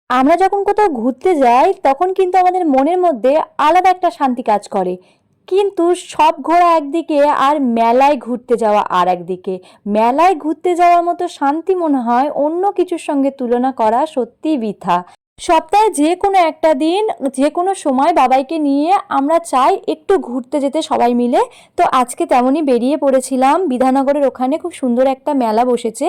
আমরা যখন কোথাও ঘুরতে যাই তখন কিন্তু আমাদের মনের মধ্যে আলাদা একটা শান্তি কাজ করে। কিন্তু সব ঘোরা একদিকে আর মেলায় ঘুরতে যাওয়া আর একদিকে। মেলায় ঘুরতে যাওয়ার মতো শান্তি মনে হয় অন্য কিছুর সঙ্গে তুলনা করা সত্যিই বৃথা। সপ্তাহে যে কোনো একটা দিন, যে কোনো সময় বাবাইকে নিয়ে আমরা চাই একটু ঘুরতে যেতে সবাই মিলে। তো আজকে তেমনই বেরিয়ে পড়েছিলাম। বিধাননগরের ওখানে খুব সুন্দর একটা মেলা বসেছে।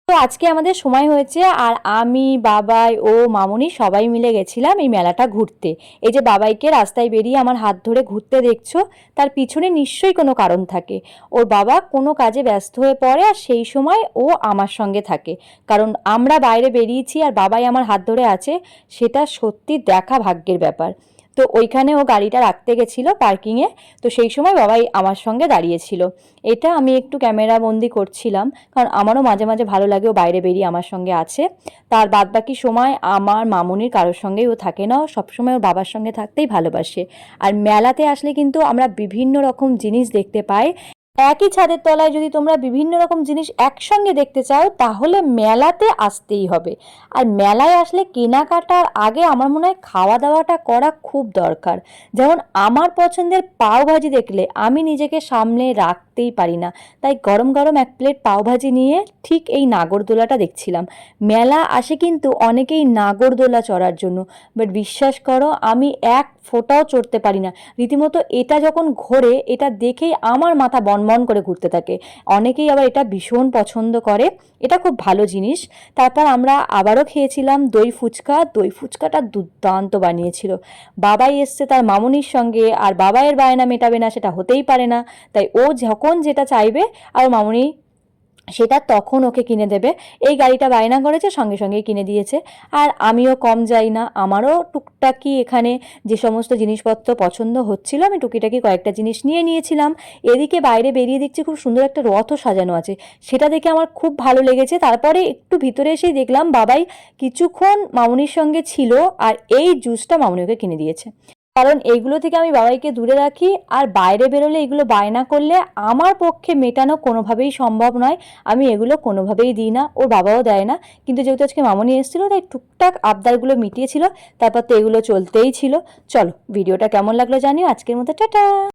তো আজকে আমাদের সময় হয়েছে আর আমি, বাবাই ও মামুনি সবাই মিলে গেছিলাম এই মেলাটা ঘুরতে। এই যে বাবাইকে রাস্তায় বেরিয়ে আমার হাত ধরে ঘুরতে দেখছো, তার পিছনে নিশ্চয়ই কোনো কারণ থাকে। ওর বাবা কোনো কাজে ব্যস্ত হয়ে পড়ে আর সেই সময় ও আমার সঙ্গে থাকে। কারণ আমরা বাইরে বেরিয়েছি আর বাবাই আমার হাত ধরে আছে, সেটা সত্যি দেখা ভাগ্যের ব্যাপার। তো ওইখানে ও গাড়িটা রাখতে গেছিলো পার্কিংয়ে। তো সেই সময় বাবাই আমার সঙ্গে দাঁড়িয়েছিল। এটা আমি একটু ক্যামেরা বন্দি করছিলাম, কারণ আমারও মাঝে মাঝে ভালো লাগে ও বাইরে বেরিয়ে আমার সঙ্গে আছে। তার বাদবাকি সময় আমার মামুনির কারোর সঙ্গেই ও থাকে না, ও সবসময় ওর বাবার সঙ্গে থাকতেই ভালোবাসে। আর মেলাতে আসলে কিন্তু আমরা বিভিন্ন রকম জিনিস দেখতে পাই। একই ছাদের তলায় যদি তোমরা বিভিন্ন রকম জিনিস একসঙ্গে দেখতে চাও তাহলে মেলাতে আসতেই হবে। আর মেলায় আসলে কেনাকাটার আগে আমার মনে হয় খাওয়া দাওয়াটা করা খুব দরকার। যেমন আমার পছন্দের পাওভাজি দেখলে আমি নিজেকে সামলে রাখতেই পারি না। তাই গরম গরম এক প্লেট পাওভাজি নিয়ে ঠিক এই নাগরদোলাটা দেখছিলাম। মেলা আসে কিন্তু অনেকেই নাগরদোলা চড়ার জন্য, বাট বিশ্বাস করো আমি এক ফোঁটাও চড়তে পারি না। রীতিমতো এটা যখন ঘোরে এটা দেখেই আমার মাথা বনবন করে ঘুরতে থাকে। অনেকেই আবার এটা ভীষণ পছন্দ করে, এটা খুব ভালো জিনিস। তারপর আমরা আবারও খেয়েছিলাম দই ফুচকা। দই ফুচকাটা দুর্দান্ত বানিয়েছিল। বাবাই এসছে তার মামুনির সঙ্গে, আর বাবাইয়ের বায়না মেটাবে না সেটা হতেই পারে না। তাই ও যখন যেটা চাইবে আর মামুনি সেটা তখন ওকে কিনে দেবে। এই গাড়িটা বায়না করেছে, সঙ্গে সঙ্গেই কিনে দিয়েছে। আর আমিও কম যাই না, আমারও টুকটাকি এখানে যে সমস্ত জিনিসপত্র পছন্দ হচ্ছিল আমি টুকিটাকি কয়েকটা জিনিস নিয়ে নিয়েছিলাম। এদিকে বাইরে বেরিয়ে দেখছি খুব সুন্দর একটা রথও সাজানো আছে, সেটা দেখে আমার খুব ভালো লেগেছে। তারপরে একটু ভিতরে এসেই দেখলাম বাবাই কিছুক্ষণ মামুনির সঙ্গে ছিল আর এই জুসটা মামুনি ওকে কিনে দিয়েছে। কারণ এইগুলো থেকে আমি বাবাইকে দূরে রাখি, আর বাইরে বেরোলে এগুলো বায়না করলে আমার পক্ষে মেটানো কোনোভাবেই সম্ভব নয়। আমি এগুলো কোনোভাবেই দিই না, ওর বাবাও দেয় না। কিন্তু যেহেতু আজকে মামুনি এসেছিলো তাই টুকটাক আবদারগুলো মিটিয়েছিল। তারপর তো এগুলো চলতেই ছিল। চলো ভিডিওটা কেমন লাগলো জানিও। আজকের মতো টাটা।